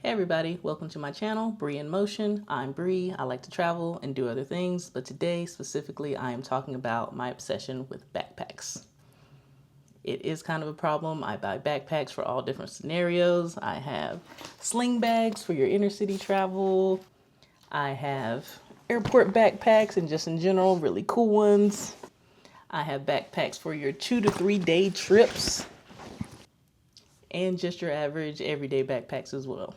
Hey everybody, welcome to my channel, Bree in Motion. I'm Bree. I like to travel and do other things, but today specifically I am talking about my obsession with backpacks. It is kind of a problem. I buy backpacks for all different scenarios. I have sling bags for your inner city travel. I have airport backpacks and just in general, really cool ones. I have backpacks for your 2 to 3 day trips and just your average everyday backpacks as well.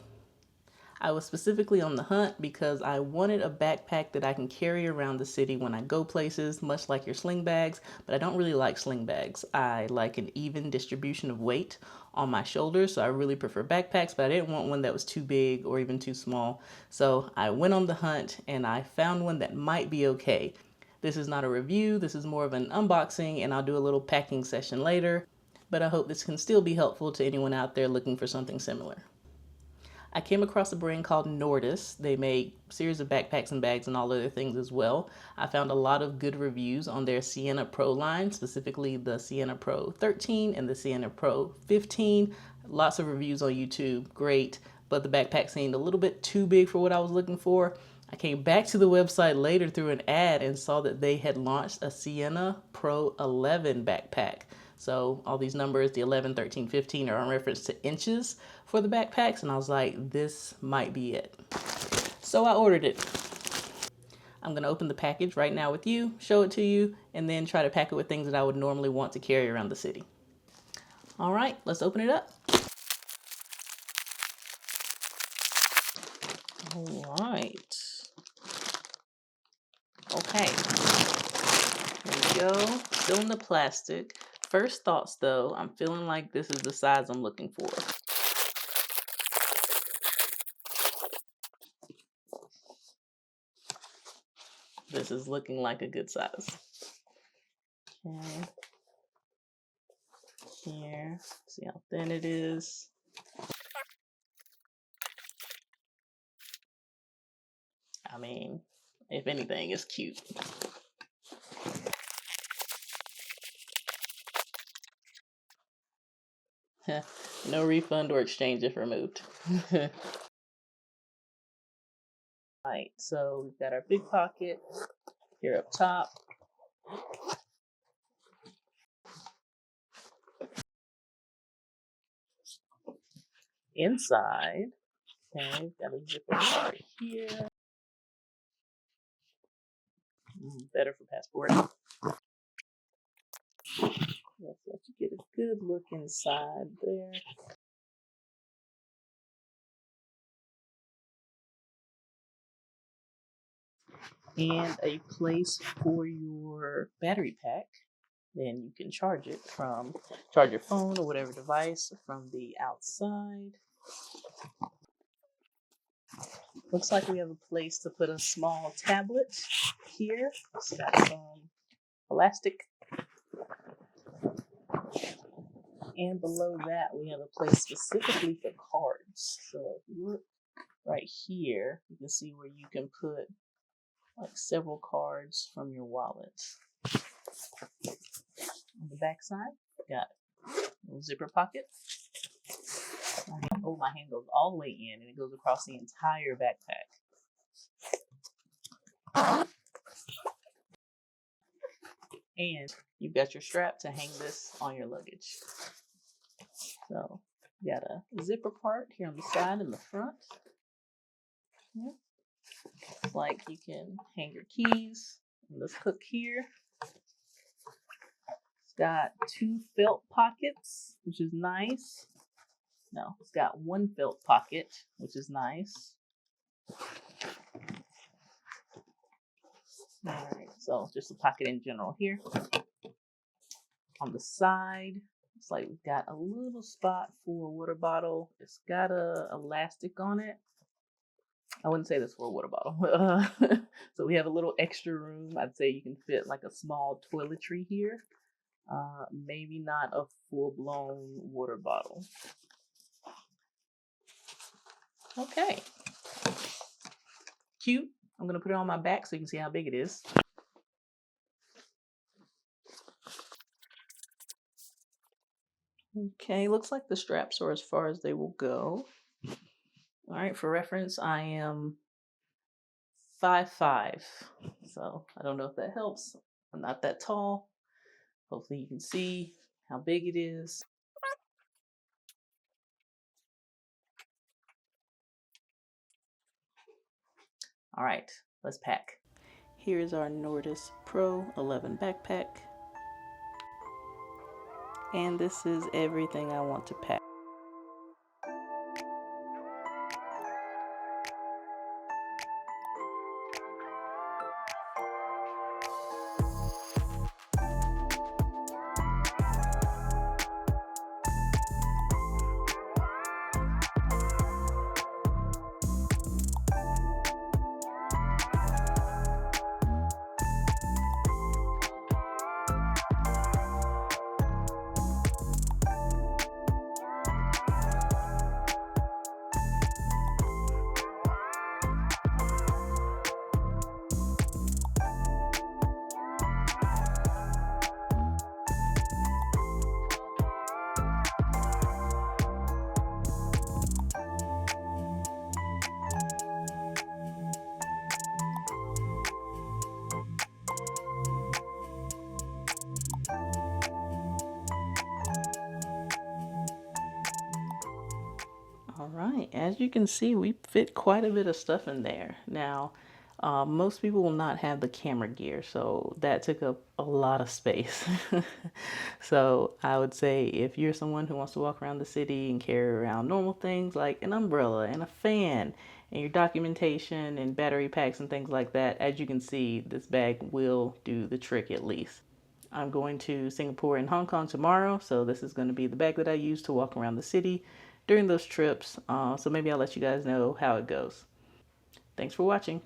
I was specifically on the hunt because I wanted a backpack that I can carry around the city when I go places, much like your sling bags, but I don't really like sling bags. I like an even distribution of weight on my shoulders, so I really prefer backpacks, but I didn't want one that was too big or even too small. So I went on the hunt and I found one that might be okay. This is not a review, this is more of an unboxing, and I'll do a little packing session later, but I hope this can still be helpful to anyone out there looking for something similar. I came across a brand called Nordace. They make a series of backpacks and bags and all other things as well. I found a lot of good reviews on their Siena Pro line, specifically the Siena Pro 13 and the Siena Pro 15. Lots of reviews on YouTube, great, but the backpack seemed a little bit too big for what I was looking for. I came back to the website later through an ad and saw that they had launched a Siena Pro 11 backpack. So all these numbers, the 11, 13, 15 are in reference to inches for the backpacks. And I was like, this might be it. So I ordered it. I'm going to open the package right now with you, show it to you, and then try to pack it with things that I would normally want to carry around the city. All right, let's open it up. All right. Okay. There we go. Still in the plastic. First thoughts though, I'm feeling like this is the size I'm looking for. This is looking like a good size. Okay. Here, see how thin it is. I mean, if anything, it's cute. No refund or exchange if removed. Right, so we've got our big pocket here up top. Inside, okay, we've got a zipper part here. Better for passport. Let's let you get a good look inside there. And a place for your battery pack. Then you can charge your phone or whatever device from the outside. Looks like we have a place to put a small tablet here. It's got some elastic. And below that, we have a place specifically for cards. So if you look right here, you can see where you can put like several cards from your wallet. On the back side, got a little zipper pocket. My hand goes all the way in and it goes across the entire backpack. And you've got your strap to hang this on your luggage. So you got a zipper part here on the side and the front. Yeah. It's like you can hang your keys in this hook here. It's got 2 felt pockets, which is nice. No, it's got 1 felt pocket, which is nice. Alright, so just a pocket in general here. On the side, it's like we've got a little spot for a water bottle. It's got a elastic on it. I wouldn't say this for a water bottle. So we have a little extra room. I'd say you can fit like a small toiletry here. Maybe not a full-blown water bottle. Okay. Cute. I'm going to put it on my back so you can see how big it is. Okay, looks like the straps are as far as they will go. All All right, for reference, I am 5'5", so I don't know if that helps. I'm not that tall. Hopefully you can see how big it is. All right, let's pack. Here's our Nordace Pro 11 backpack. And this is everything I want to pack. All right, as you can see, we fit quite a bit of stuff in there. Now, most people will not have the camera gear, so that took up a lot of space. So I would say if you're someone who wants to walk around the city and carry around normal things like an umbrella and a fan and your documentation and battery packs and things like that, as you can see, this bag will do the trick at least. I'm going to Singapore and Hong Kong tomorrow, so this is going to be the bag that I use to walk around the city during those trips. So maybe I'll let you guys know how it goes. Thanks for watching.